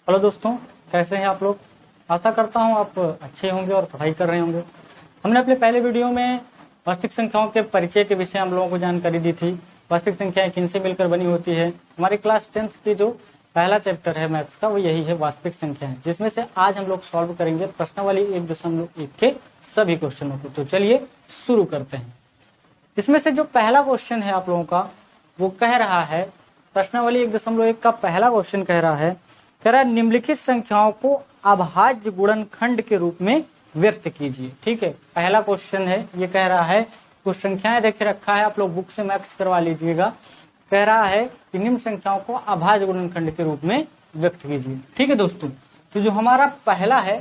Hello दोस्तों, कैसे हैं आप लोग। आशा करता हूं आप अच्छे होंगे और पढ़ाई कर रहे होंगे। हमने अपने पहले वीडियो में वास्तविक संख्याओं के परिचय के विषय हम लोगों को जानकारी दी थी। वास्तविक संख्याएं किनसे मिलकर बनी होती है। हमारी क्लास 10th की जो पहला चैप्टर है मैथ्स का वो यही है वास्तविक संख्याएं, जिसमें से आज हम लोग सॉल्व करेंगे प्रश्नावली 1.1 के सभी क्वेश्चनों को। तो चलिए शुरू करते हैं। इसमें से जो पहला क्वेश्चन है आप लोगों का वो कह रहा है, प्रश्नावली 1.1 का पहला क्वेश्चन कह रहा है निम्नलिखित संख्याओं को अभाज्य गुणनखंड के रूप में व्यक्त कीजिए। ठीक है, पहला क्वेश्चन है, ये कह रहा है कुछ संख्याएं देखे रखा है, आप लोग बुक से मैक्स करवा लीजिएगा। कह रहा है कि निम्न संख्याओं को अभाज्य गुणनखंड के रूप में व्यक्त कीजिए। ठीक है दोस्तों, तो जो हमारा पहला है,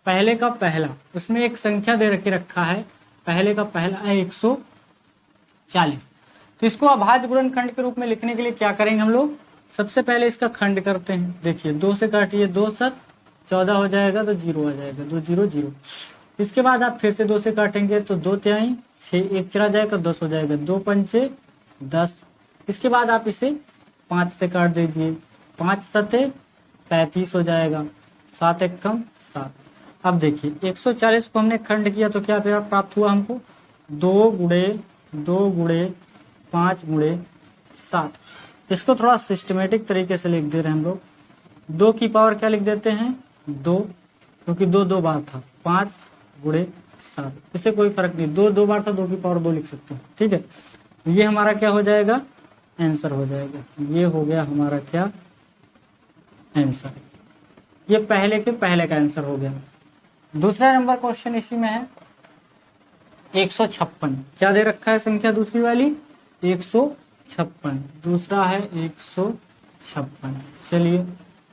पहले का पहला, उसमें एक संख्या दे रखा है, पहले का पहला है 140। तो इसको अभाज्य गुणनखंड के रूप में लिखने के लिए क्या करेंगे हम लोग, सबसे पहले इसका खंड करते हैं। देखिए 2 से काटिए, 2 7 14 हो जाएगा तो 0 आ जाएगा, 2 0 0। इसके बाद आप फिर से 2 से काटेंगे तो 2 तिहाई 6, 1 चला जाएगा 10 हो जाएगा, 2 पंचे 10। इसके बाद आप इसे 5 से काट दीजिए, 5 सते 35 हो जाएगा, 7 एक कम 7। अब देखिए 140 को हमने खंड किया तो क्या प्राप्त हुआ हमको, 2 गुणे 2 गुणे 5 गुणे 7। इसको थोड़ा सिस्टमेटिक तरीके से लिख दे रहे हैं हम लोग। 2 की पावर क्या लिख देते हैं 2, क्योंकि 2 2 बार था, 5 गुणे 7, इससे कोई फर्क नहीं, 2 2 बार था, 2 की पावर 2 लिख सकते हैं। ठीक है, ये हमारा क्या हो जाएगा, आंसर हो जाएगा। ये हो गया हमारा क्या आंसर, ये पहले के पहले का आंसर हो गया। दूसरा नंबर क्वेश्चन इसी में है 156। क्या दे रखा है संख्या दूसरी वाली 156, दूसरा है 156। चलिए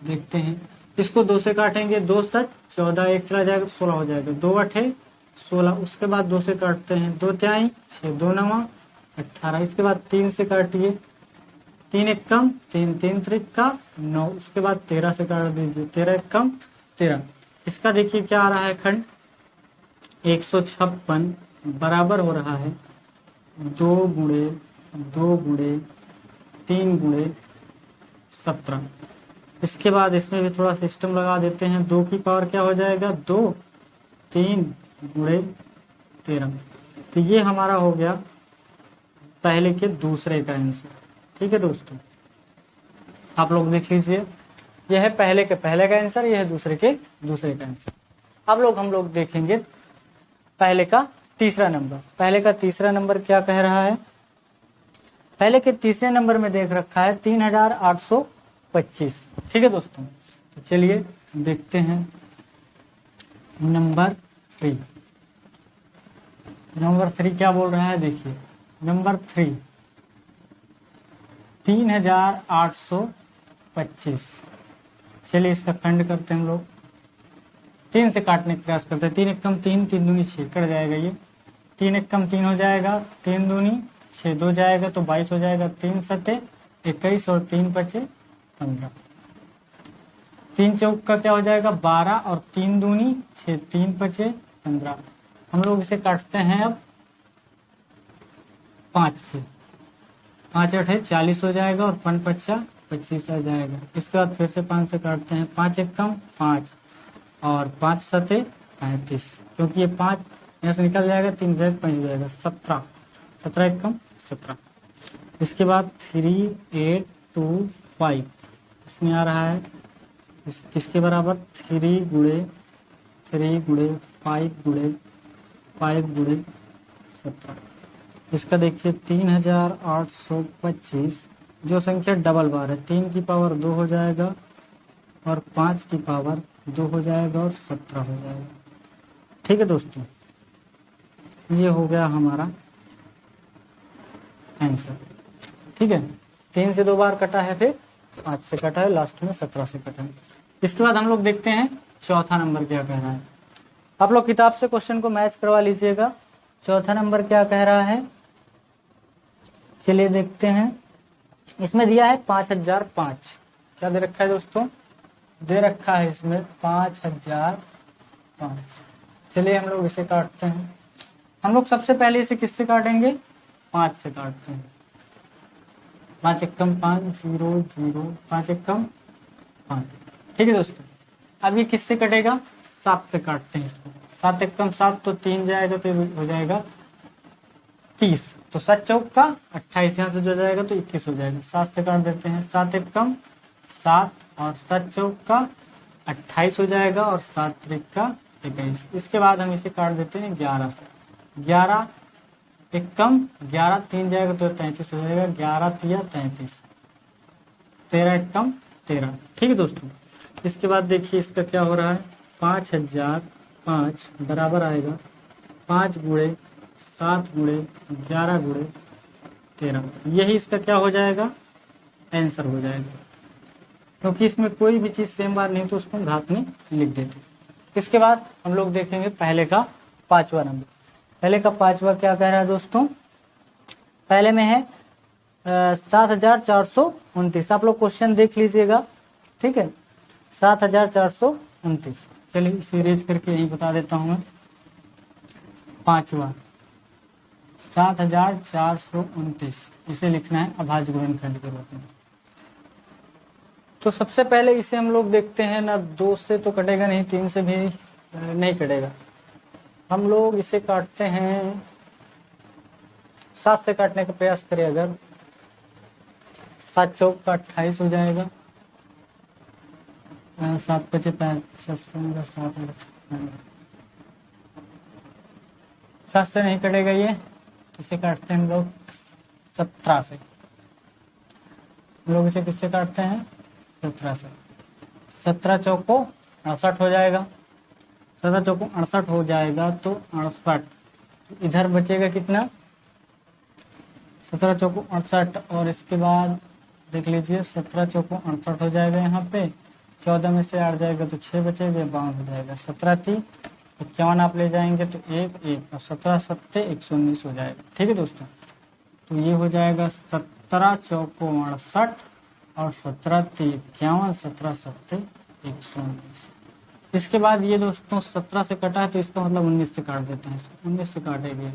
देखते हैं, इसको 2 से काटेंगे, 2 7 14, 1 चला जाएगा 16 हो जाएगा, 2 8 16। उसके बाद 2 से काटते हैं, 2 तिहाई 6, 2 9 18। इसके बाद 3 से काटिए, 3 एक कम 3, 3 त्रिका 9। उसके बाद 13 से काट दीजिए, 13 एक कम 13। इसका देखिए क्या आ रहा है खंड, 156 बराबर हो रहा है 2 गुणे 2 गुणे 3 गुणे 17। इसके बाद इसमें भी थोड़ा सिस्टम लगा देते हैं, 2 की पावर क्या हो जाएगा 2, 3 गुणे 13। तो ये हमारा हो गया पहले के दूसरे का आंसर। ठीक है दोस्तों, आप लोग देख लीजिए, यह है पहले के पहले का आंसर, यह है दूसरे के दूसरे का आंसर। अब हम लोग देखेंगे पहले का तीसरा नंबर। पहले का तीसरा नंबर क्या कह रहा है, पहले के तीसरे नंबर में देख रखा है 3825। ठीक है दोस्तों, तो चलिए देखते हैं नंबर 3। नंबर 3 क्या बोल रहा है, देखिए नंबर 3 3825। चलिए इसका खंड करते हैं हम लोग, 3 से काटने का प्रयास करते हैं। 3 एक कम 3, 3 दूनी 6 कट जाएगा, ये 3 एक कम 3 हो जाएगा, 3 दूनी 6, 2 जाएगा तो 22 हो जाएगा, 3 सते 21 और 3 पचे 15। 3 चौक का क्या हो जाएगा 12 और 3 दूनी 6, 3 पचे 15। हम लोग इसे काटते हैं अब 5 से, 5 8 है 40 हो जाएगा और 5 पचा 25 आ जाएगा। इसके बाद फिर से 5 से काटते हैं, 5 एक कम 5 और 5 सते 35, क्योंकि ये 5 यहाँ से निकल जाएगा, 3 5 हो जाएगा 17, 17 एक कम 17। इसके बाद 3825 इसमें आ रहा है, किसके बराबर 3 गुणे 5 गुणे 5 गुणे 17। इसका देखिए 3825, जो संख्या डबल बार है, 3 की पावर 2 हो जाएगा और 5 की पावर 2 हो जाएगा और 17 हो जाएगा। ठीक है दोस्तों, ये हो गया हमारा आंसर। ठीक है, 3 से 2 बार कटा है, फिर 5 से कटा है, लास्ट में 17 से कटा है। इसके बाद हम लोग देखते हैं चौथा नंबर क्या कह रहा है। आप लोग किताब से क्वेश्चन को मैच करवा लीजिएगा। चौथा नंबर क्या कह रहा है, चलिए देखते हैं। इसमें दिया है 5005। क्या दे रखा है दोस्तों, दे रखा है इसमें 5005। चलिए हम लोग इसे काटते हैं। हम लोग सबसे पहले इसे किससे काटेंगे, 5 से काटते हैं। 5 एक कम 5 0 0, 5 एक कम 5। ठीक है दोस्तों। अब ये किससे कटेगा, 7 से काटते हैं इसको। 7 एकम 7 तो 3 जाएगा तो हो जाएगा 30, तो 7 चौक का 28, यहाँ से जो जाएगा तो 21 हो जाएगा। 7 से काट देते हैं, 7 एकम 7 और 7 चौक का 28 हो जाएगा और 7 त्रिक का 21। इसके बाद हम इसे काट देते हैं 11 से। 11 एकम 11, 3 जाएगा तो 33 हो जाएगा। 11 तिया 33, 13 एकम 13। ठीक है दोस्तों। इसके बाद देखिए इसका क्या हो रहा है, 5005 बराबर आएगा 5 गुणे 7 गुणे 11 गुणे 13। यही इसका क्या हो जाएगा, आंसर हो जाएगा, क्योंकि इसमें कोई भी चीज सेम बार नहीं तो उसको हम घात में लिख देते। इसके बाद हम लोग देखेंगे पहले का 5वां नंबर। पहले का 5वां क्या कह रहा है दोस्तों, पहले में है 7429। आप लोग क्वेश्चन देख लीजिएगा, ठीक है, 7429। चलिए इसे इरेज करके यही बता देता हूं मैं। 5वां 7429, इसे लिखना है अभाज्य गुणनखंड के रूप में। तो सबसे पहले इसे हम लोग देखते हैं ना, 2 से तो कटेगा नहीं, 3 से भी नहीं कटेगा। हम लोग इसे काटते हैं 7 से काटने का प्रयास करें अगर, 7 चौक का 28 हो जाएगा। 7 पचे 7 से नहीं कटेगा ये, इसे काटते हैं हम लोग 17 से। हम लोग इसे किससे काटते हैं, 17 से। 17 चौको 68 हो जाएगा। 17 चौको 68 हो जाएगा तो 68, इधर बचेगा कितना, 17 चौको 68। और इसके बाद देख लीजिए 17 चौको 68 हो जाएगा, यहाँ पे 14 में से 8 जाएगा तो 6 बचेगा, 52 हो जाएगा। 17 × 51 आप ले जाएंगे तो 1 1 और 17 7 119 हो जाएगा। ठीक है दोस्तों, तो ये हो जाएगा 17 चौको 68 और 17 × 51, 17 7 119। इसके बाद ये दोस्तों 17 से कटा है तो इसका मतलब 19 से काट देते हैं, 19 से काटेंगे।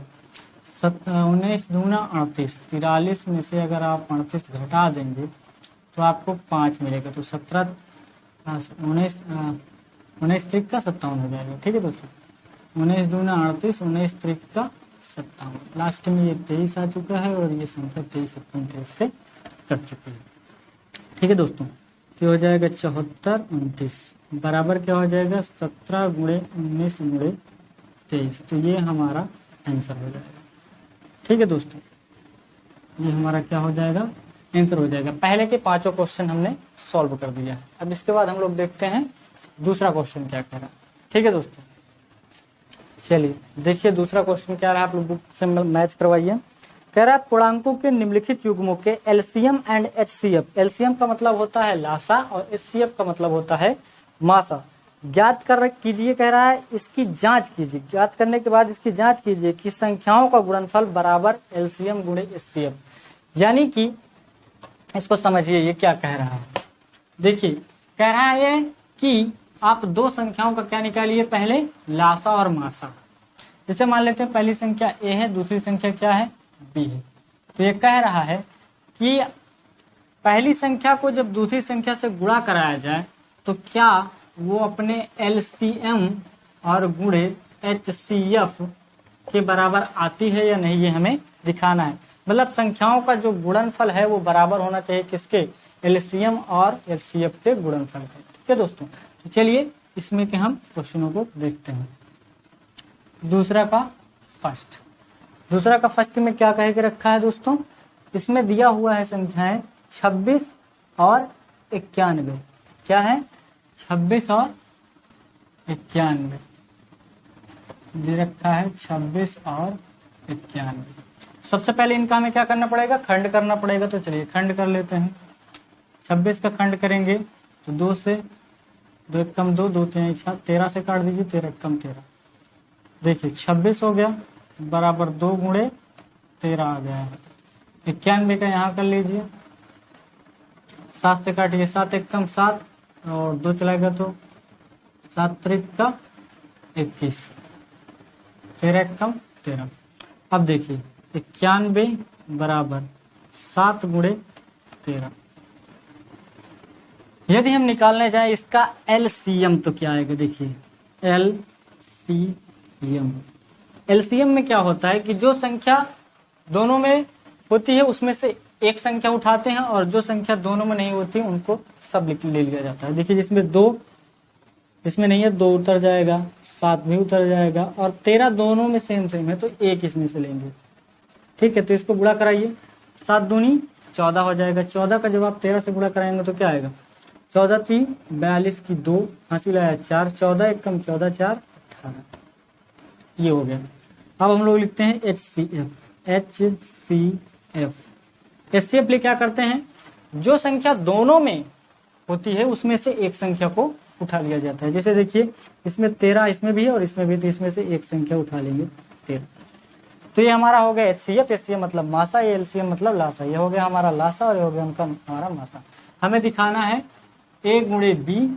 19 दूना 38, 43 में से अगर आप 38 घटा देंगे तो आपको 5 मिलेगा, तो 17 19 त्रिक का 57 हो जाएगा। ठीक है दोस्तों, 19 दूना 38, 19 त्रिक का 57। लास्ट में ये 23 आ चुका है और ये संख्या 23 23 से कट चुकी है। ठीक है दोस्तों, तो हो जाएगा 74 29 बराबर क्या हो जाएगा, 17 गुणे 19 गुणे 23। तो ये हमारा आंसर हो जाएगा। ठीक है दोस्तों, ये हमारा क्या हो जाएगा, आंसर हो जाएगा। पहले के 5 क्वेश्चन हमने सॉल्व कर दिया है। अब इसके बाद हम लोग देखते हैं दूसरा क्वेश्चन क्या कह रहा है। ठीक है दोस्तों, चलिए देखिए दूसरा क्वेश्चन क्या रहा है, आप लोग बुक से मैच करवाइए। कह रहा है पूर्णांकों के निम्नलिखित युग्मों के एलसीएम एंड एचसीएफ। एलसीएम का मतलब होता है लासा और एचसीएफ का मतलब होता है मासा। ज्ञात कर कीजिए, कह रहा है इसकी जांच कीजिए। ज्ञात करने के बाद इसकी जांच कीजिए कि संख्याओं का गुणनफल बराबर एलसीएम गुणे एचसीएफ। यानी कि इसको समझिए ये क्या कह रहा है। देखिए कह रहा है कि आप 2 संख्याओं का क्या निकालिए, पहले लासा और मासा। जैसे मान लेते हैं पहली संख्या ए है, दूसरी संख्या क्या है, बी है। तो ये कह रहा है कि पहली संख्या को जब दूसरी संख्या से गुणा कराया जाए तो क्या वो अपने एलसीएम और गुणे एचसीएफ के बराबर आती है या नहीं, ये हमें दिखाना है। मतलब संख्याओं का जो गुणनफल है वो बराबर होना चाहिए किसके, एलसीएम और एचसीएफ के गुणनफल के। ठीक है दोस्तों, तो चलिए इसमें के हम क्वेश्चनों को देखते हैं। दूसरा का फर्स्ट में क्या कह के रखा है दोस्तों, इसमें दिया हुआ है संख्याएं 26 और 91। क्या है, 26 और 91 दे रखा है, 26 और 91। सबसे पहले इनका हमें क्या करना पड़ेगा, खंड करना पड़ेगा। तो चलिए खंड कर लेते हैं। 26 का खंड करेंगे तो 2 से 2 कम 2, 2 3 6, 13 से काट दीजिए, 13 कम 13। देखिए 26 हो गया बराबर 2 गुणे 13 आ गया है। 91 का यहाँ कर लीजिए, 7 से काटिए, 7 1 कम 7 और 2 चलाएगा तो 7 त्रिक का 21, 13 1 कम 13। अब देखिए 91 बराबर 7 गुणे 13, यदि हम निकालने जाएं इसका एलसीएम तो क्या आएगा, देखिए एलसीएम। एलसीएम में क्या होता है कि जो संख्या दोनों में होती है उसमें से एक संख्या उठाते हैं और जो संख्या दोनों में नहीं होती उनको सब ले लिया जाता है। देखिए जिसमें 2 इसमें नहीं है 2 उतर जाएगा, 7 भी उतर जाएगा और 13 दोनों में सेम है तो एक इसमें से लेंगे। ठीक है, तो इसको गुणा कराइए, 7 दूनी 14 हो जाएगा। 14 का जब आप 13 से गुणा कराएंगे तो क्या आएगा, 14 3 42 की 2 हासिल आया 4, 14 1 कम 14 4 18, ये हो गया। अब हम लोग लिखते हैं HCF। HCF लिए क्या करते हैं, जो संख्या दोनों में होती है उसमें से एक संख्या को उठा लिया जाता है। जैसे देखिए इसमें 13 इसमें भी है और इसमें भी, तो इसमें से एक संख्या उठा लेंगे 13। तो ये हमारा हो गया HCF। HCF मतलब मासा, ये LCM मतलब लासा। ये हो गया हमारा लासा और ये हो गया हमारा मासा। हमें दिखाना है A गुणे B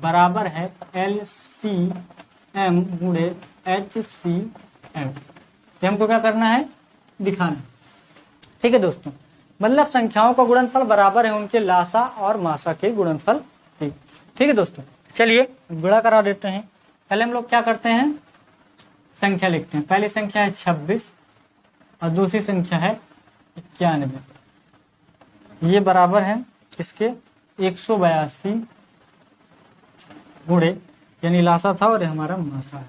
बराबर है LCM गुणे HCF। ये हमको क्या करना है, दिखाना। ठीक है दोस्तों, मतलब संख्याओं का गुणनफल बराबर है उनके लासा और मासा के गुणनफल। ठीक है दोस्तों, चलिए गुणा करा देते हैं। पहले हम लोग क्या करते हैं, संख्या लिखते हैं। पहली संख्या है 26 और दूसरी संख्या है 91। ये बराबर है किसके, 182 गुणे, यानी लासा था और ये हमारा मासा है।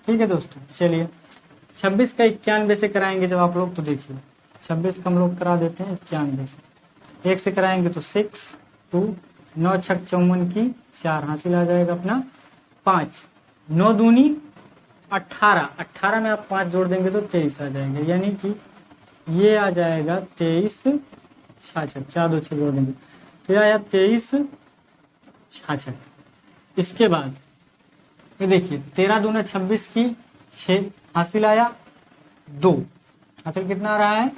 ठीक है दोस्तों, चलिए 26 का 91 से कराएंगे जब आप लोग, तो देखिए 26 का हम लोग करा देते हैं 91 से। 1 से कराएंगे तो 6 2 9 6 54 की 4 हासिल आ जाएगा अपना 5। 9 दूनी 18, 18 में आप 5 जोड़ देंगे तो 23 आ जाएंगे, यानी कि ये आ जाएगा 23 66, 4 2 6 जोड़ देंगे तो ये आया 23 66। इसके बाद ये देखिए 13 दूना 26 की 6 हासिल आया 2, हासिल कितना आ रहा है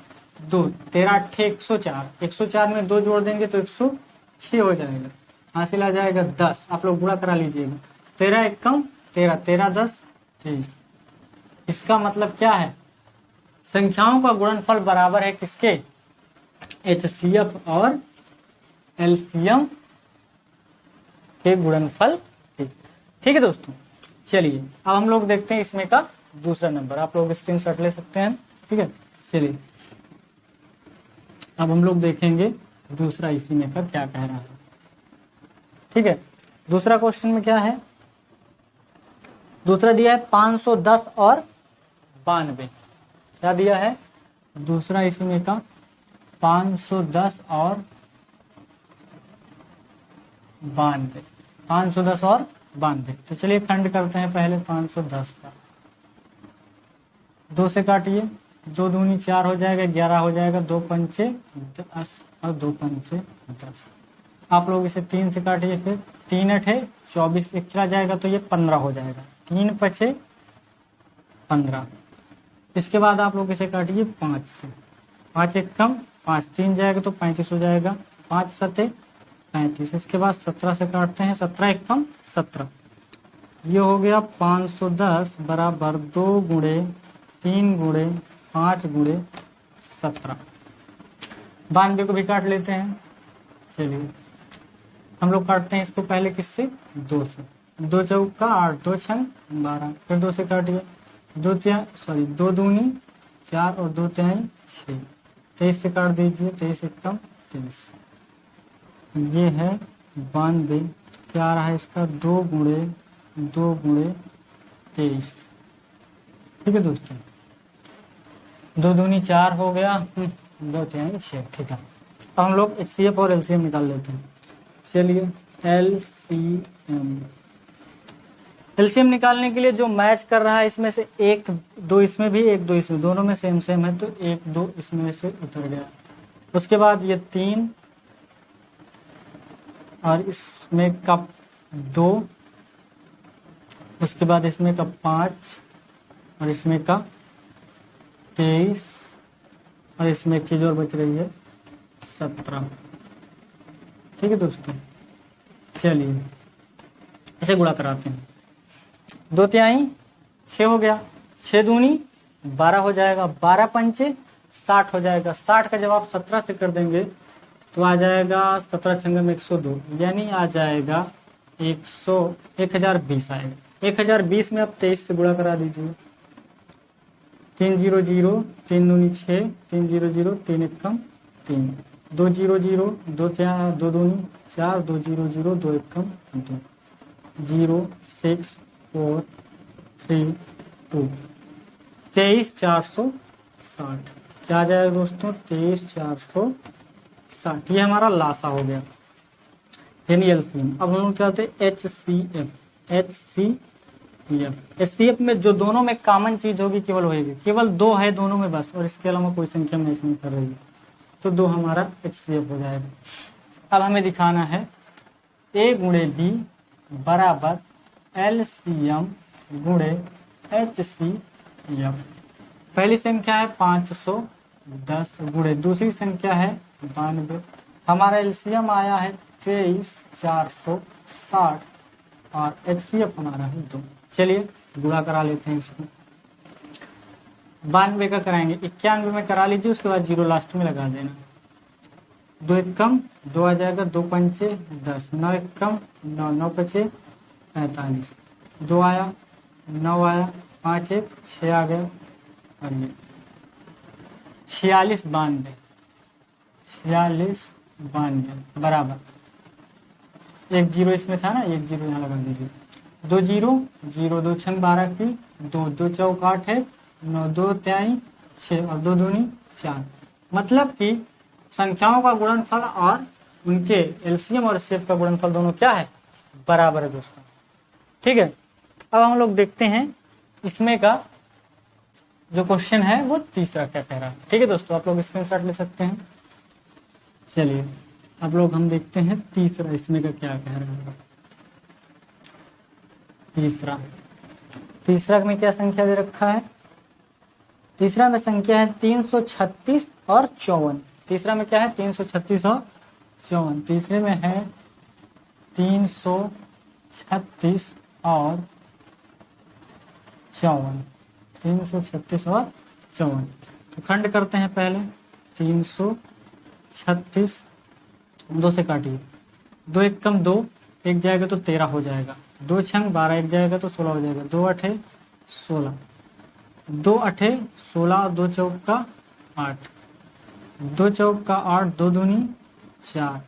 2। 13 8 104, 104 में 2 जोड़ देंगे तो 106 हो जाएगा, हासिल आ जाएगा 10। आप लोग गुणा करा लीजिएगा, 13 1 कम 13, 13 10 23। इसका मतलब क्या है, संख्याओं का गुणनफल बराबर है किसके, HCF और LCM के गुणनफल। ठीक है दोस्तों, चलिए अब हम लोग देखते हैं इसमें का दूसरा नंबर। आप लोग स्क्रीनशॉट ले सकते हैं। ठीक है, चलिए अब हम लोग देखेंगे दूसरा इसी में का क्या कह रहा है। ठीक है, दूसरा क्वेश्चन में क्या है, दूसरा दिया है 510 और 92। क्या दिया है, दूसरा इसी में का 510 और 92, 510 और 92। तो चलिए खंड करते हैं पहले 510 का। 2 से काटिए, 2 दूनी 4 हो जाएगा, 11 हो जाएगा, 2 पंचे 10 और 2 पंचे 10। आप लोग इसे 3 से काटिए, फिर 3 8 24 एक चला जाएगा तो ये 15 हो जाएगा, 3 पचे 15। इसके बाद आप लोग इसे काटिए 5 से, 5 एक कम 5 3 जाएगा तो 35 हो जाएगा, 5 7 35। इसके बाद 17 से काटते हैं, 17 एक कम 17। ये हो गया 510 बराबर 2 गुणे 3 गुणे 5 गुणे 17। 92 को भी काट लेते हैं। चलिए हम लोग काटते हैं इसको पहले किससे, 2 से। 2 चौका 8, 2 छंग 12, फिर 2 से काटिए, 2 दूनी 4 और 2 तिहाई 6। 23 से काट दीजिए, 23 एक कम 23। ये है 92। क्या आ रहा है इसका, 2 गुणे 23। ठीक है दोस्तों, 2 दूनी 4 हो गया, 2 तिहाई 6। ठीक है, अब हम लोग HCF और LCM निकाल लेते हैं। चलिए LCM निकालने के लिए जो मैच कर रहा है इसमें से 1 2 इसमें भी 1 2 इसमें, दोनों में सेम है तो 1 2 इसमें से उतर गया। उसके बाद ये 3 और इसमें का 2, उसके बाद इसमें का 5 और इसमें का 23 और इसमें एक चीज और बच रही है 17। ठीक है दोस्तों, चलिए इसे गुणा कराते हैं। 2 तिहाई 6 हो गया, 6 दूनी 12 हो जाएगा, 12 पंचे 60 हो जाएगा। 60 का जब आप 17 से कर देंगे तो आ जाएगा 17 छंगम 102, यानी आ जाएगा 1020 आएगा। 1020 में आप 23 से गुणा करा दीजिए। 3 0 0, 3 दूनी 6, 3 0 0, 3 एकम 3, 2 0 0, 2 दूनी 4, 2 0 0, 2 एकम 2, 0 6 4 3 2, 23,460। क्या आ जाएगा दोस्तों? 23,460। ये हमारा लासा हो गया, यानी एलसीएम। अब हम लोग चलते एचसीएफ में जो दोनों में कॉमन चीज होगी केवल होगी, केवल 2 है दोनों में बस, और इसके अलावा कोई संख्या में इसमें कर रही है, तो 2 हमारा एचसीएफ हो जाएगा। अब हमें दिखाना है ए गुणे बी बराबर एलसीएम गुणे एचसीएफ। पहली संख्या है 510 गुणे दूसरी संख्या है 92। हमारा एलसीएम आया है 23,460 और एचसीएफ हमारा है 2। चलिए गुणा करा लेते हैं इसको। 92 का कराएंगे, 91 में करा लीजिए, उसके बाद 0 लास्ट में लगा देना। 2 एकम 2 आ जाएगा, 2 पंचे 10, 9 एकम 9, 9 पचे 45, 2 आया 9 आया, 5 1 6 आ गया, और ये 46 92 बराबर 1 0 इसमें था ना, 1 0 यहाँ लगा दीजिए। 2 0 0, 2 छंग 12 की 2, 2 चौक 8 है, 9 2 त्याई 6 और 2 दूनी 4। मतलब कि संख्याओं का गुणनफल और उनके एलसीएम और एचसीएफ का गुणनफल दोनों क्या है? बराबर है दोस्तों। ठीक है, अब हम लोग देखते हैं इसमें का जो क्वेश्चन है वो तीसरा क्या कह रहा है। ठीक है दोस्तों, आप लोग स्क्रीनशॉट ले सकते हैं। चलिए अब लोग हम देखते हैं तीसरा इसमें का क्या कह रहा है। तीसरा में क्या संख्या दे रखा है? तीसरा में संख्या है 336 और 54। तीसरा में क्या है? 336 और 54। तीसरे में है 336 और 54। 336 और 54। तो खंड करते हैं पहले। 336 2 से काटिए, 2 एकम 2, एक जाएगा तो 13 हो जाएगा, 2 छंग 12, एक जाएगा तो 16 हो जाएगा, 2 8 16, 2 8 16, 2 चौक का 8, 2 चौक का 8, 2 दूनी 4,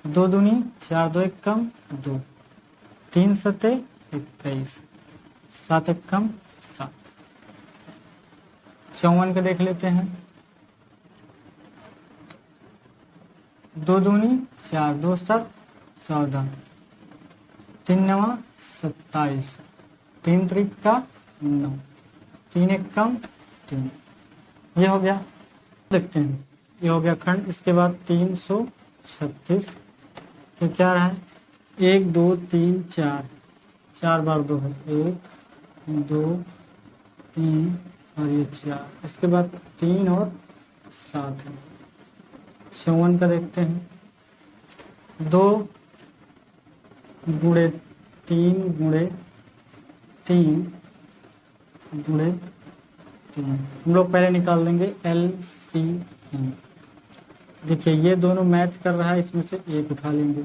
2 दूनी 4, 2 एकम 2, 3 सते 21, 7 एकम 7। 54 का देख लेते हैं। 2 दूनी 4, 2 7 14, 3 9 27, 3 त्रिक का 9, 3 एकम 3। ये हो गया, देखते हैं ये हो गया खंड। इसके बाद 336 तो क्या रहा है? 1 2 3 4, 4 बार 2 है, 1 2 3 और ये 4। इसके बाद 3 और 7 है। 54 का देखते हैं। 2 गुणे 3 गुणे 3 गुणे 3। हम लोग पहले निकाल देंगे LCM। देखिए ये दोनों मैच कर रहा है, इसमें से एक उठा लेंगे।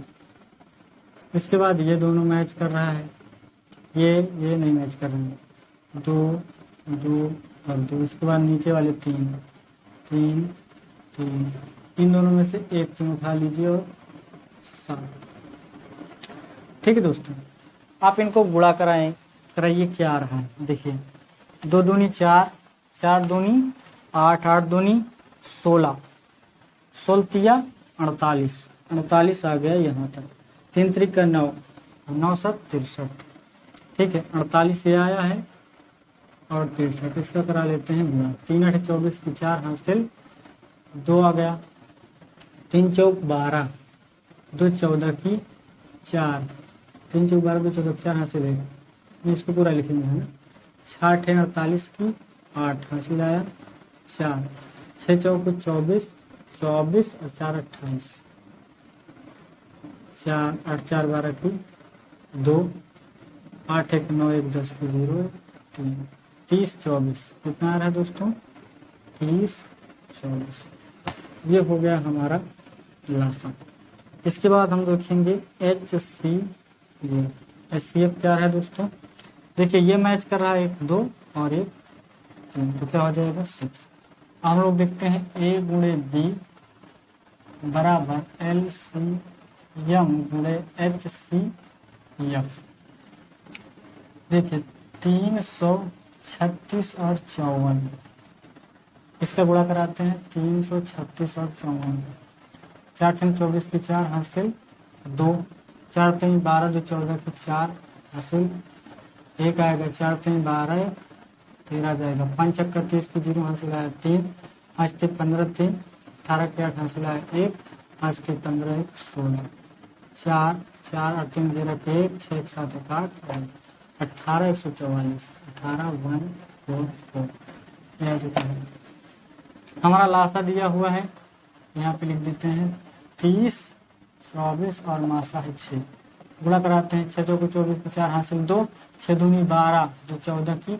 इसके बाद ये दोनों मैच कर रहा है, ये नहीं मैच कर रहे हैं, 2 2 और 2। इसके बाद नीचे वाले 3 3 3, इन दोनों में से एक 3 उठा लीजिए और 7। ठीक है दोस्तों, आप इनको गुणा कराइए क्या आ रहा है। देखिए 2 दूनी 4, 4 दूनी 8, 8 दूनी 16, 16 48, 48 आ गया यहाँ तक। 3 त्रिक का 9, 9 7 63। ठीक है, 48 ये आया है और 63, इसका करा लेते हैं गुणा। 3 8 24 की 4 हासिल 2 आ गया, 3 चौक 12, 2 14 की 4, 3 चौक 12, 2 14 4 हासिल है। इसको पूरा लिखेंगे है ना। 6 8 48 की 8 हासिल आया 4, 6 चौक 24, 24 और 4 28, 4 8 4 12 की 2, 8 1 9 1 10 की 0 3, 30 24। कितना आ रहा है दोस्तों? 30 24। ये हो गया हमारा लासा। इसके बाद हम देखेंगे HCF क्या है दोस्तों, देखिए ये मैच कर रहा है 1 2 और 1 3, तो क्या हो जाएगा 6। हम लोग देखते हैं A गुणे B बराबर LCM गुणे HCF। देखिए 336 और 54, इसका गुणा कराते हैं 336 और 54, 4 छंग 24 की 4 हासिल 2, 4 3 12 2 14 की 4 हासिल 1 आएगा, 4 3 12 13 जाएगा, 5 छक्का 30 की 0 हासिल आया 3, 5 3 15 3 18 की 8 हासिल आया 1, 5 3 15 1 16, 4 4 8 3 13 के 1 6 7 1 8 18 144 18 1 4 4 यह चुका है। हमारा लासा दिया हुआ है, यहाँ पे लिख देते हैं 30 24 और मासा है 6, गुणा कराते हैं 6 चौको 24 की 4 हासिल 2, 6 दूनी 12 2 14 की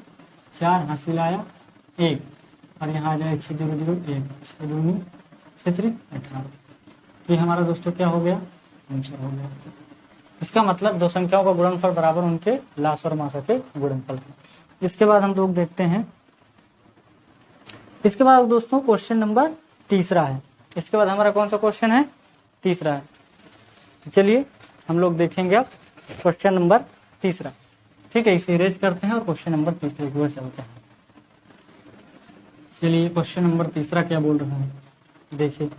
4 हासिल आया 1, और यहाँ आ जाए 6 0 0 1, 6 दूनी 6 3 18। ये हमारा दोस्तों क्या हो गया, आंसर हो गया। इसका मतलब दो संख्याओं का गुणनफल बराबर उनके लास और मासा के गुणनफल के। इसके बाद हम लोग देखते हैं, इसके बाद दोस्तों क्वेश्चन नंबर 3 है। इसके बाद हमारा कौन सा क्वेश्चन है, 3 है। तो चलिए हम लोग देखेंगे अब क्वेश्चन नंबर 3। ठीक है, इसे इरेज करते हैं और क्वेश्चन नंबर 3 की ओर चलते हैं। चलिए क्वेश्चन नंबर 3 क्या बोल रहा है, देखिए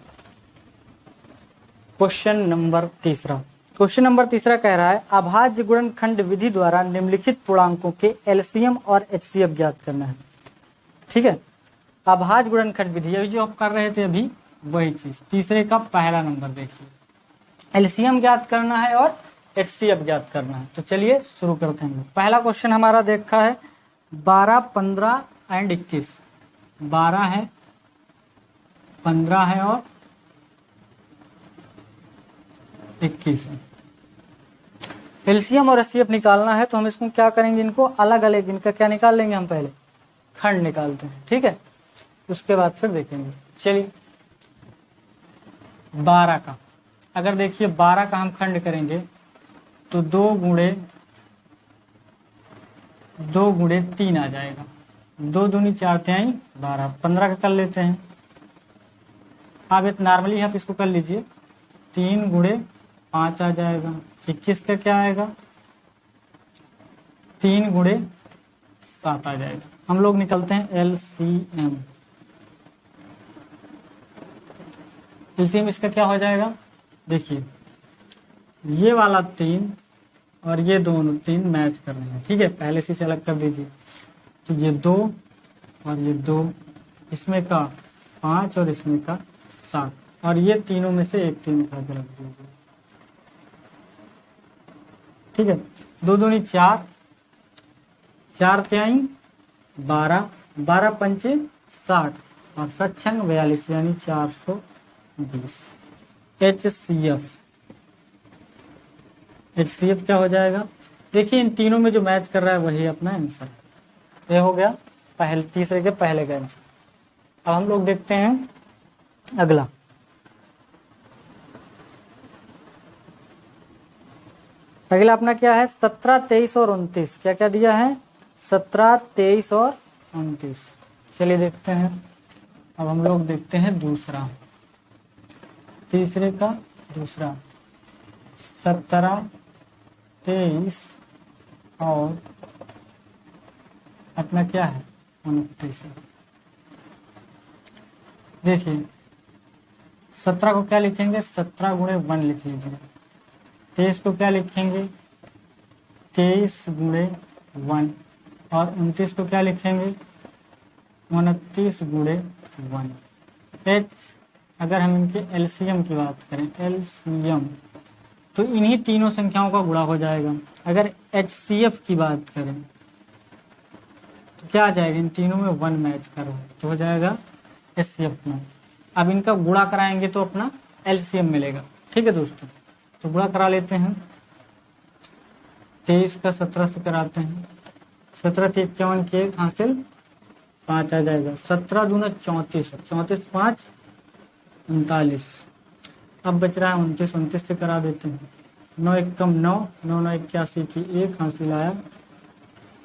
क्वेश्चन नंबर 3। क्वेश्चन नंबर 3 कह रहा है अभाज्य गुणनखंड विधि द्वारा निम्नलिखित पूर्णांकों के एलसीएम और एचसीएफ ज्ञात करना है। ठीक है, अभाज्य गुणनखंड विधि, अभी जो हम कर रहे थे अभी वही चीज। 3 का पहला नंबर देखिए, एलसीएम ज्ञात करना है और एचसीएफ ज्ञात करना है। तो चलिए शुरू करते हैं। पहला क्वेश्चन हमारा देखा है 12 15 एंड 21, 12 है 15 है और 21 है। एलसीएम और एचसीएफ निकालना है, तो हम इसको क्या करेंगे, इनको अलग अलग, इनका क्या निकाल लेंगे हम, पहले खंड निकालते हैं। ठीक है, उसके बाद फिर देखेंगे। चलिए 12 का, अगर देखिए 12 का हम खंड करेंगे तो 2 गुणे 3 आ जाएगा, 2 दूनी 4 तिहाई 12, 15 का कर लेते हैं। आप एक नॉर्मली आप इसको कर लीजिए, 3 गुणे 5 आ जाएगा। 21 का क्या आएगा, 3 गुणे 7 आ जाएगा। हम लोग निकलते हैं एलसीएम। एलसीएम इसका क्या हो जाएगा, देखिए ये वाला 3 और ये दोनों 3 मैच कर रहे हैं। ठीक है, पहले से अलग कर दीजिए, तो ये 2 और ये 2, इसमें का 5 और इसमें का 7, और ये तीनों में से एक 3 उठा के रख दीजिए। ठीक है, 2 दूनी 4, 4 तिहाई 12, 12 पंचे 60 और 7 छंग 42 यानी 420। एचसीएफ क्या हो जाएगा, देखिए इन तीनों में जो मैच कर रहा है वही अपना आंसर है। ये हो गया पहले 3 के पहले का आंसर। अब हम लोग देखते हैं अगला। अगला अपना क्या है, 17 23 और 29। क्या क्या दिया है, 17 23 और 29। चलिए देखते हैं। अब हम लोग देखते हैं दूसरा, 3 का दूसरा, 17 23 और अपना क्या है 29। देखिए 17 को क्या लिखेंगे, 17 गुणे 1 लिख लीजिए। 23 को क्या लिखेंगे, 23 गुणे 1, और 29 को क्या लिखेंगे, 29 गुणे 1। एच, अगर हम इनके एलसीएम की बात करें, एलसीएम, तो इन्हीं तीनों संख्याओं का गुणा हो जाएगा। अगर एचसीएफ की बात करें तो क्या आ जाएगा, इन तीनों में 1 मैच कर रहा है तो हो जाएगा एचसीएफ में। अब इनका गुणा कराएंगे तो अपना एलसीएम मिलेगा। ठीक है दोस्तों, तो गुणा करा लेते हैं। 23 का 17 से कराते हैं, 17 × 51 के 1 हासिल 5 आ जाएगा। 17 दूना 34, 34 5 39। अब बच रहा है 29, 29 से करा देते हैं। 9 एकम 9, 9 9 81 की 1 हासिल आया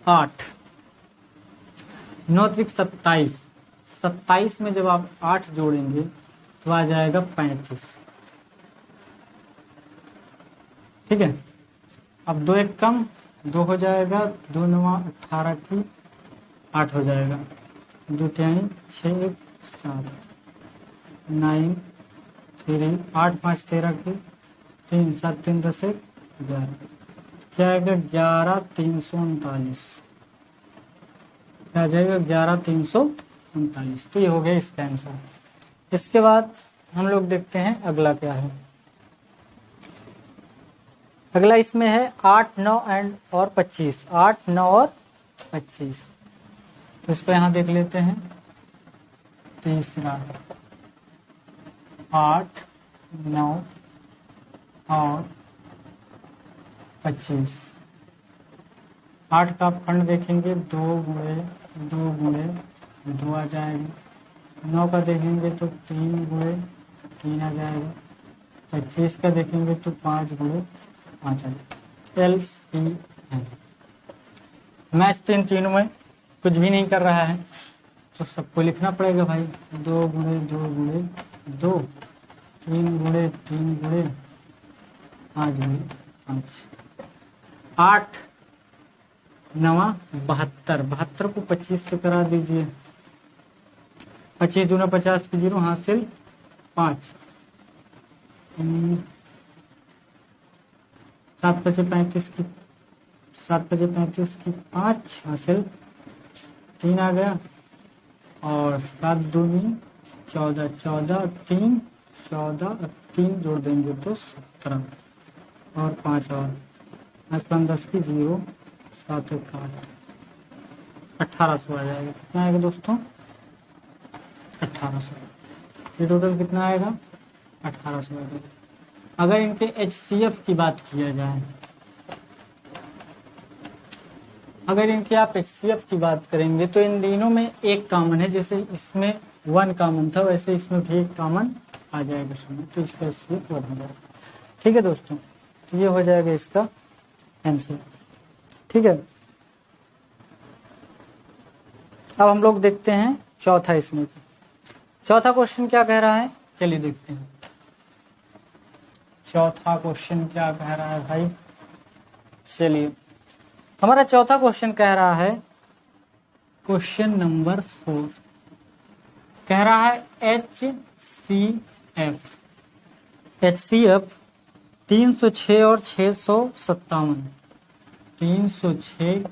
8, 9 त्रिक 27, 27 में जब आप 8 जोड़ेंगे तो आ जाएगा 35। ठीक है, अब 2 एक कम 2 हो जाएगा, 2 9 18 की 8 हो जाएगा, 2 3 6 1 7 9 3 8 5 13 की 3 7 3 10 1 11, क्या आएगा 11 339, क्या आ जाएगा 11 339। तो ये हो गया इसका आंसर। इसके बाद हम लोग देखते हैं अगला क्या है। अगला इसमें है 8 9 एंड और 25, 8 9 और 25। तो इसको यहाँ देख लेते हैं। तीसरा 8 9 और 25, 8 का आप खंड देखेंगे 2 गुणे 2 गुणे 2 आ जाएगा। 9 का देखेंगे तो 3 गुणे 3 आ जाएगा। 25 का देखेंगे तो 5 गुणे 5 आ जाएगा। LCM मैच तो इन तीनों में कुछ भी नहीं कर रहा है, तो सबको लिखना पड़ेगा भाई। 2 गुणे 2 गुणे 2, 3 गुणे 3 गुणे 5 गुणे 5, 8 9 72, 72 को 25 से करा दीजिए। 25 दूना 50 की 0 हासिल 5, 7 5 35 की 7 5 35 की 5 हासिल 3 आ गया, और 7 दूनी 14, 14 3 14 3 जोड़ देंगे तो 17, और 5 और 5 10 की 0 7 1 8, 1800 आ जाएगा। कितना आएगा दोस्तों? 1800। ये टोटल कितना आएगा? 1800 आ जाएगा। अगर इनके HCF की बात किया जाए, अगर इनके आप HCF की बात करेंगे तो इन तीनों में एक कॉमन है। जैसे इसमें 1 कॉमन था, वैसे इसमें भी एक कॉमन आ जाएगा इसमें, तो इसका HCF 1 हो जाएगा। ठीक है दोस्तों, तो ये हो जाएगा इसका आंसर। ठीक है, अब हम लोग देखते हैं चौथा। इसमें चौथा क्वेश्चन क्या कह रहा है, चलिए देखते हैं। चौथा क्वेश्चन क्या कह रहा है भाई, चलिए। हमारा चौथा क्वेश्चन कह रहा है, क्वेश्चन नंबर 4 कह रहा है HCF 306 और 657, 306,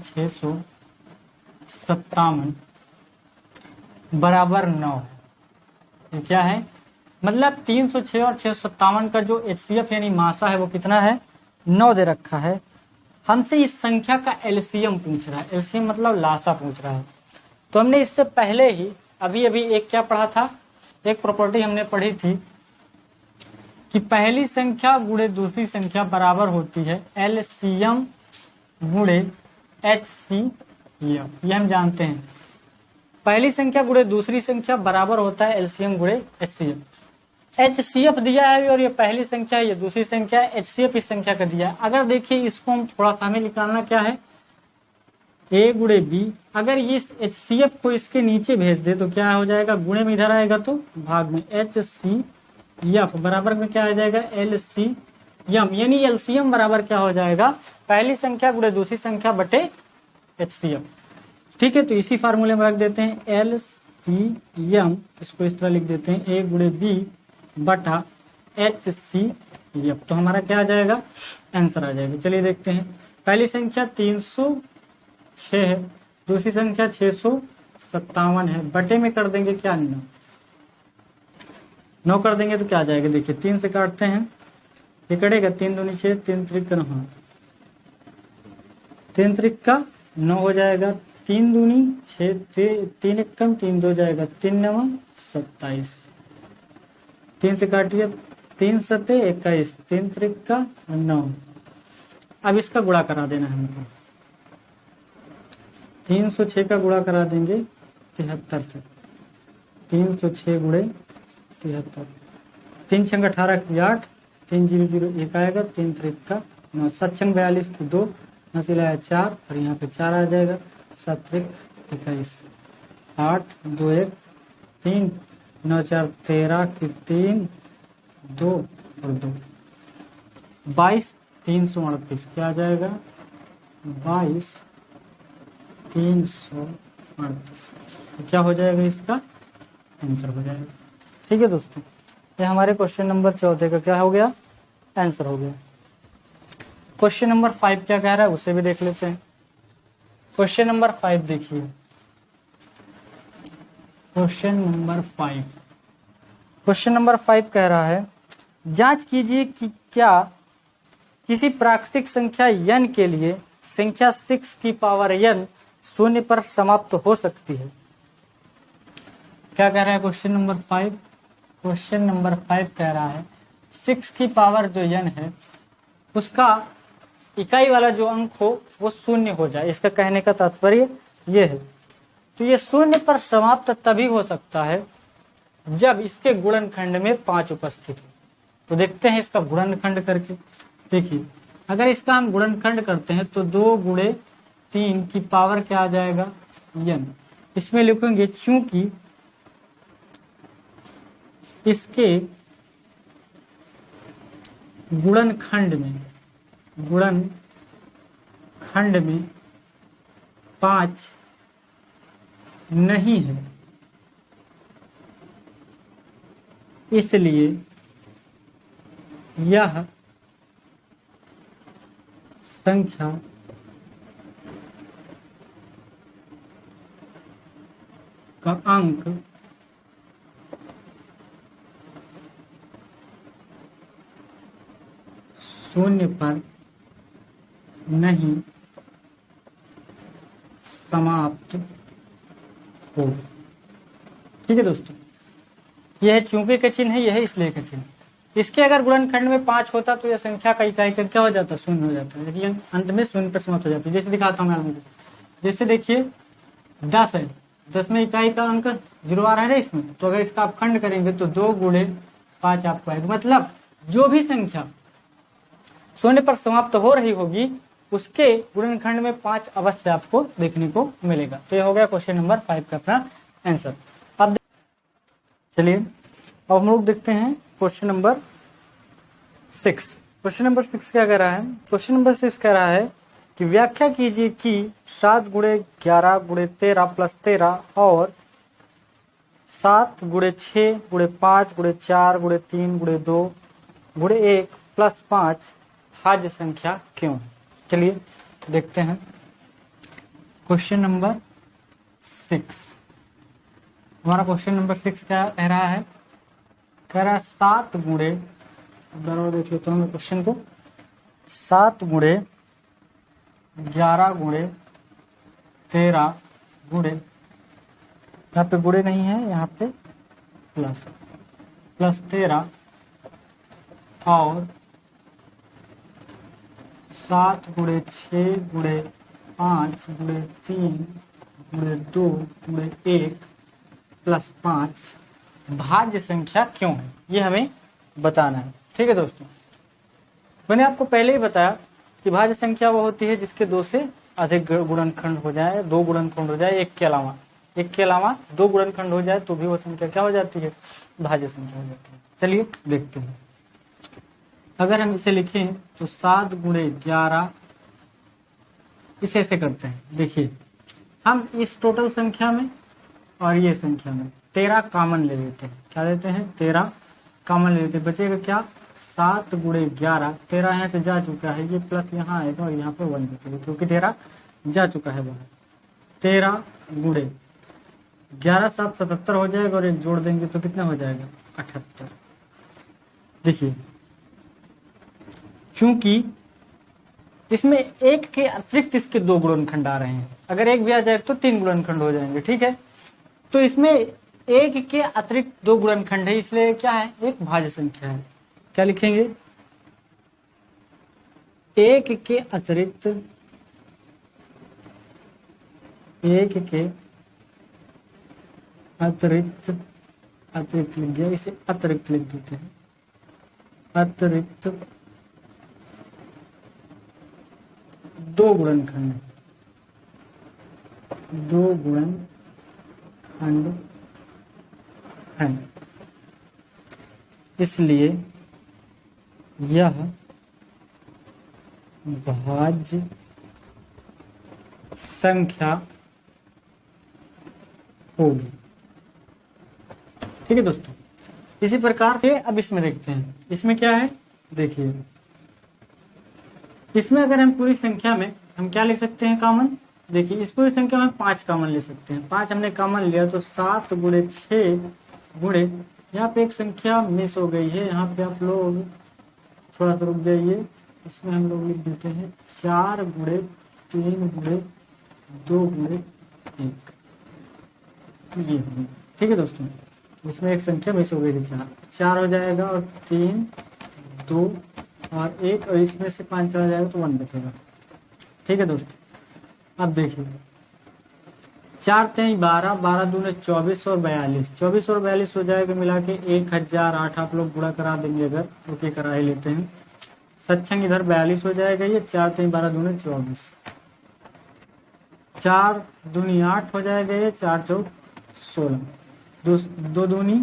657 बराबर 9 है। ये क्या है, मतलब 306 और 657 का जो HCF यानी मासा है वो कितना है, 9 दे रखा है। हमसे इस संख्या का LCM पूछ रहा है। LCM मतलब लासा पूछ रहा है। तो हमने इससे पहले ही अभी एक क्या पढ़ा था, एक प्रॉपर्टी हमने पढ़ी थी कि पहली संख्या गुणे दूसरी संख्या बराबर होती है LCM गुणे HCF। ये हम जानते हैं, पहली संख्या गुणे दूसरी संख्या बराबर होता है LCM गुणे HCF। HCF दिया है और ये पहली संख्या है, ये दूसरी संख्या है, HCF इस संख्या का दिया है। अगर देखिए इसको हम थोड़ा सा हमें निकालना क्या है, A गुणे B। अगर इस HCF को इसके नीचे भेज दे तो क्या हो जाएगा, गुणे में इधर आएगा तो भाग में HCF बराबर में क्या आ जाएगा, LCM। यानी LCM बराबर क्या हो जाएगा, पहली संख्या गुणे दूसरी संख्या बटे HCF। ठीक है, तो इसी फार्मूले में रख देते हैं LCM, इसको इस तरह लिख देते हैं A गुणे B बटा HCF। तो हमारा क्या आ जाएगा, आंसर आ जाएगा। चलिए देखते हैं। पहली संख्या 306 है, दूसरी संख्या 657 है, बटे में कर देंगे क्या, 9 कर देंगे तो क्या आ जाएगा, देखिए 3 से काटते हैं, ये कटेगा 3 दूनी 6, 3 त्रिक का 9, 3 त्रिक का 9 हो जाएगा, 3 दूनी 6, 3 एक कम 3 2 जाएगा, 3 9 27, 3 से काटिए, 3 सते 21, 3 त्रिक का 9। अब इसका गुणा करा देना है हमको, 306 का गुणा करा देंगे 73 से, 306 गुणे 73, 3 छंग 18 की 8, 3 0 0 1 आएगा, 3 3 का 9, 7 छंग 42 की 2, 9 सिलाया 4 और यहाँ पे 4 आ जाएगा, 7 3 21, 8 2 1 3, 9 4 13 की 3 2 और 2, 22 338 क्या आ जाएगा, 22 338 क्या हो जाएगा, इसका आंसर हो जाएगा। ठीक है दोस्तों, ये हमारे क्वेश्चन नंबर 14 का क्या हो गया, आंसर हो गया। क्वेश्चन नंबर 5 क्या कह रहा है उसे भी देख लेते हैं। क्वेश्चन नंबर 5 देखिए, क्वेश्चन नंबर 5, क्वेश्चन नंबर 5 कह रहा है जांच कीजिए कि क्या किसी प्राकृतिक संख्या n के लिए संख्या 6 की पावर n शून्य पर समाप्त हो सकती है। क्या कह रहा है क्वेश्चन नंबर 5, क्वेश्चन नंबर 5 कह रहा है 6 की पावर जो n है उसका इकाई वाला जो अंक हो वो शून्य हो जाए, इसका कहने का तात्पर्य ये है। तो ये शून्य पर समाप्त तभी हो सकता है जब इसके गुणनखंड में 5 उपस्थित हो। तो देखते हैं इसका गुणनखंड करके। देखिए अगर इसका हम गुणनखंड करते हैं तो 2 गुणे 3 की पावर क्या आ जाएगा, n। इसमें लिखेंगे चूंकि इसके गुणनखंड में 5 नहीं है, इसलिए यह संख्या का अंक शून्य पर नहीं समाप्त हो। ठीक है दोस्तों, यह चूंकि का चिन्ह है, यह इसलिए का चिन्ह। इसके अगर गुणनखंड में 5 होता तो यह संख्या का इकाई का क्या हो जाता, शून्य हो जाता है, लेकिन अंत में शून्य पर समाप्त हो जाती है। जैसे दिखाता हूँ मैं आपको, जैसे देखिए 10 है, 10 में इकाई का अंक 0 आ रहा है ना इसमें, तो अगर इसका आप खंड करेंगे तो 2 गुणे 5 आपको आएगा। मतलब जो भी संख्या शून्य पर समाप्त हो रही होगी उसके गुणनखंड में 5 अवश्य आपको देखने को मिलेगा। तो ये हो गया क्वेश्चन नंबर 5 का अपना आंसर। अब चलिए अब हम लोग देखते हैं क्वेश्चन नंबर 6। क्वेश्चन नंबर 6 क्या कह रहा है, क्वेश्चन नंबर 6 कह रहा है कि व्याख्या कीजिए कि 7 गुणे 11 गुणे 13 प्लस 13 और 7 गुणे 6 गुणे 5 गुणे 4 गुणे 3 गुणे 2 गुणे 1 प्लस 5 भाज्य संख्या क्यों है। चलिए देखते हैं क्वेश्चन नंबर 6। हमारा क्वेश्चन नंबर 6 क्या कह रहा है, कह रहा है 7 गुणे, बराबर देख लेता हूँ मैं क्वेश्चन को, 7 गुणे 11 गुणे 13 गुणे, यहाँ पे गुणे नहीं है, यहाँ पे प्लस 13 और 7 गुणे 6 गुणे 5 गुणे 3 गुणे 2 गुणे 1 प्लस 5 भाज्य संख्या क्यों है, ये हमें बताना है। ठीक है दोस्तों, मैंने आपको पहले ही बताया कि भाज्य संख्या वो होती है जिसके 2 से अधिक गुणनखंड हो जाए, 2 गुणनखंड हो जाए, एक के अलावा 2 गुणनखंड हो जाए तो भी वो संख्या क्या हो जाती है, भाज्य संख्या हो जाती है। चलिए देखते हैं, अगर हम इसे लिखें तो 7 गुणे 11, इसे ऐसे करते हैं। देखिए हम इस टोटल संख्या में और ये संख्या में 13 कॉमन ले लेते हैं। क्या लेते हैं, 13 कॉमन ले लेते हैं। बचेगा क्या, 7 गुणे 11, 13 यहाँ से जा चुका है, ये प्लस यहाँ आएगा और यहाँ पे 1 बचेगा क्योंकि 13 जा चुका है बाहर। 13 गुणे 11 7 77 हो जाएगा और एक जोड़ देंगे तो कितना हो जाएगा, 78। देखिए चूंकि इसमें एक के अतिरिक्त इसके 2 गुणनखंड आ रहे हैं, अगर एक भी आ जाए तो 3 गुणनखंड हो जाएंगे। ठीक है, तो इसमें एक के अतिरिक्त 2 गुणनखंड है, इसलिए क्या है, एक भाज्य संख्या है। क्या लिखेंगे, एक के अतिरिक्त लिख दिया, इसे अतिरिक्त लिख देते हैं। अतिरिक्त 2 गुणनखंड है, इसलिए यह भाज्य संख्या होगी। ठीक है दोस्तों, इसी प्रकार से अब इसमें देखते हैं। इसमें क्या है, देखिए इसमें अगर हम पूरी संख्या में हम क्या लिख सकते हैं कॉमन। देखिए इस पूरी संख्या में 5 कॉमन ले सकते हैं। 5 हमने कॉमन लिया तो 7 गुणे 6 गुणे, यहाँ पे एक संख्या मिस हो गई है, यहाँ पे आप लोग थोड़ा सा रुक जाइए, इसमें हम लोग लिख देते हैं 4 गुणे 3 गुणे 2 गुणे 1, ये। ठीक है दोस्तों, इसमें एक संख्या मिस हो गई थी, 4 हो जाएगा और 3 2 और 1, और इसमें से 5 चला जाएगा तो 1 बचेगा। ठीक है दोस्तों, अब देखिए 4 3 12, 12 दूने 24 और 42, 24 और 42 हो जाएगा मिला के 1008। आप लोग गुणा करा देंगे अगर, ओके करा ही लेते हैं। सत्संग इधर 42 हो जाएगा, ये 4 3 12 दूने 24, 4 दूनी 8 हो जाएगा, ये 4 चौक 16, 2 दूनी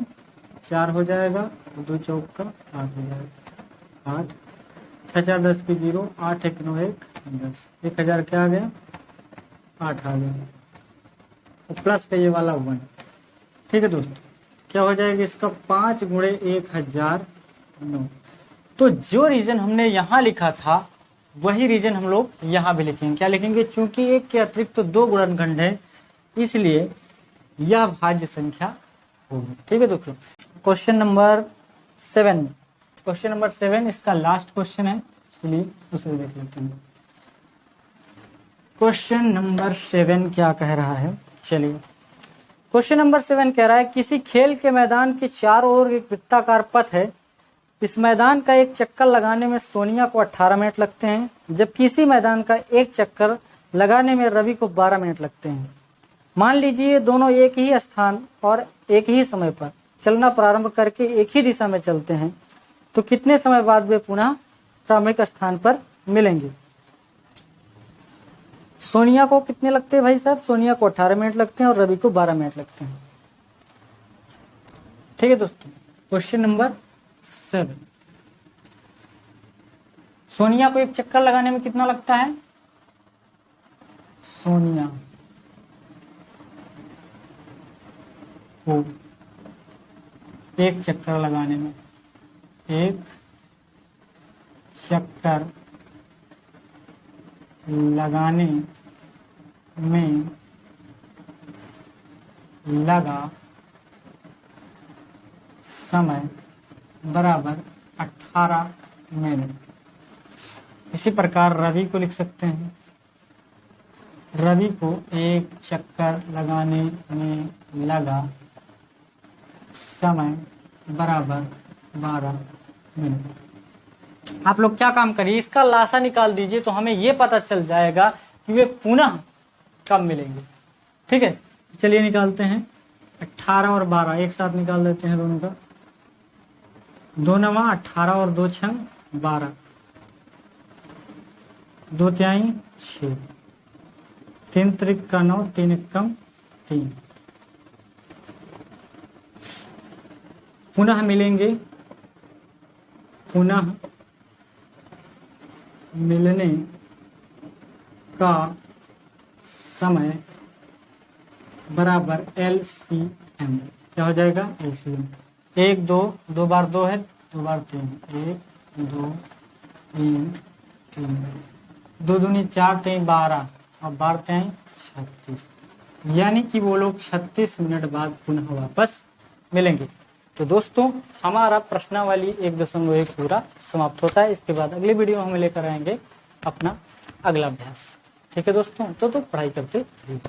4 हो जाएगा, 2 चौक का 8 हो जाएगा, 8 6 4 10 की 0, 8 1 9 1 10, 1000 क्या आ गया, 8 आ गया, तो प्लस का ये वाला 1। ठीक है दोस्तों, क्या हो जाएगा इसका 5 गुणे 1009। तो जो रीजन हमने यहाँ लिखा था वही रीजन हम लोग यहाँ भी लिखेंगे। क्या लिखेंगे, चूंकि 1 के अतिरिक्त तो 2 गुणनखंड है, इसलिए यह भाज्य संख्या होगी। ठीक है दोस्तों, क्वेश्चन नंबर 7, क्वेश्चन नंबर 7 इसका लास्ट क्वेश्चन है, चलिए उसे देख लेते हैं। क्वेश्चन नंबर 7 क्या कह रहा है, चलिए क्वेश्चन नंबर 7 कह रहा है किसी खेल के मैदान के चारों ओर एक वृत्ताकार पथ है। इस मैदान का एक चक्कर लगाने में सोनिया को 18 मिनट लगते हैं, जबकि इसी मैदान का एक चक्कर लगाने में रवि को 12 मिनट लगते हैं। मान लीजिए दोनों एक ही स्थान और एक ही समय पर चलना प्रारंभ करके एक ही दिशा में चलते हैं, तो कितने समय बाद वे पुनः प्रारंभिक स्थान पर मिलेंगे। सोनिया को कितने लगते हैं भाई साहब, सोनिया को 18 मिनट लगते हैं और रवि को 12 मिनट लगते हैं। ठीक है दोस्तों, क्वेश्चन नंबर 7, सोनिया को एक चक्कर लगाने में कितना लगता है, सोनिया को एक चक्कर लगाने में, एक चक्कर लगाने में लगा समय बराबर 18 मिनट। इसी प्रकार रवि को लिख सकते हैं, रवि को एक चक्कर लगाने में लगा समय बराबर 12 मिनट। आप लोग क्या काम करिए, इसका लासा निकाल दीजिए तो हमें यह पता चल जाएगा कि वे पुनः कब मिलेंगे। ठीक है, चलिए निकालते हैं। 18 और 12 एक साथ निकाल देते हैं दोनों का। 2 9 18 और 2 6 12, 2 3 6, 3 3 का 9, 3 1 3। पुनः मिलेंगे, पुनः मिलने का समय बराबर LCM। क्या हो जाएगा, LCM 1 2, 2 बार 2 है, 2 बार 3, 1 2 3 3, 2 दूनी 4 3 12 और 12 3 36, यानी कि वो लोग 36 मिनट बाद पुनः वापस मिलेंगे। तो दोस्तों हमारा प्रश्नावली 1.1 पूरा समाप्त होता है। इसके बाद अगली वीडियो हम लेकर आएंगे अपना अगला अभ्यास। ठीक है दोस्तों, तो पढ़ाई करते रहिए।